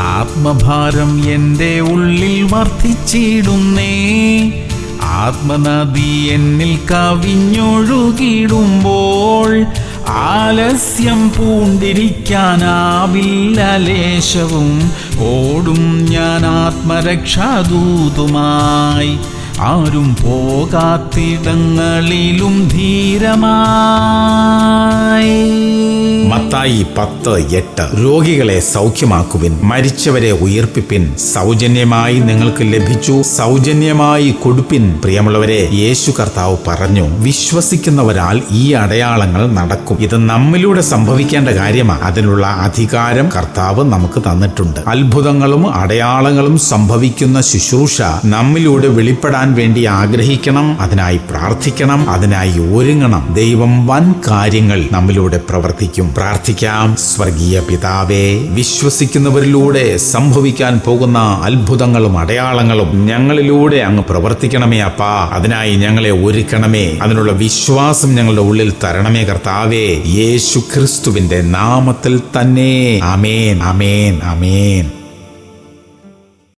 ആത്മഭാരം എൻ്റെ ഉള്ളിൽ വർദ്ധിച്ചിടുന്നേ. ആത്മനദി എന്നിൽ കവിഞ്ഞൊഴുകിടുമ്പോൾ ആലസ്യം പൂണ്ടിരിക്കാനാവില്ല ലേശവും. ഓടും ഞാൻ ആത്മരക്ഷാദൂതുമായി, ആരും പോകാത്തിടങ്ങളിലും ധീരമായി. മത്തായി 10:8. രോഗികളെ സൗഖ്യമാക്കുവിൻ, മരിച്ചവരെ ഉയർപ്പിപ്പിൻ, സൗജന്യമായി നിങ്ങൾക്ക് ലഭിച്ചു, സൗജന്യമായി കൊടുപ്പിൻ. പ്രിയമുള്ളവരെ, യേശു കർത്താവ് പറഞ്ഞു, വിശ്വസിക്കുന്നവരാൽ ഈ അടയാളങ്ങൾ നടക്കും. ഇത് നമ്മിലൂടെ സംഭവിക്കേണ്ട കാര്യമാണ്. അതിനുള്ള അധികാരം കർത്താവ് നമുക്ക് തന്നിട്ടുണ്ട്. അത്ഭുതങ്ങളും അടയാളങ്ങളും സംഭവിക്കുന്ന ശുശ്രൂഷ നമ്മിലൂടെ വെളിപ്പെടാൻ വേണ്ടി ആഗ്രഹിക്കണം. അതിനായി പ്രാർത്ഥിക്കണം, അതിനായി ഒരുങ്ങണം. ദൈവം വൻ കാര്യങ്ങൾ നമ്മിലൂടെ പ്രവർത്തിക്കും. പ്രാർത്ഥിക്കാം. സ്വർഗീയ പിതാവേ, വിശ്വസിക്കുന്നവരിലൂടെ സംഭവിക്കാൻ പോകുന്ന അത്ഭുതങ്ങളും അടയാളങ്ങളും ഞങ്ങളിലൂടെ അങ്ങ് പ്രവർത്തിക്കണമേ അപ്പാ. അതിനായി ഞങ്ങളെ ഒരുക്കണമേ. അതിനുള്ള വിശ്വാസം ഞങ്ങളുടെ ഉള്ളിൽ തരണമേ കർത്താവേ. യേശു ക്രിസ്തുവിന്റെ നാമത്തിൽ തന്നെ. ആമേൻ, ആമേൻ, ആമേൻ.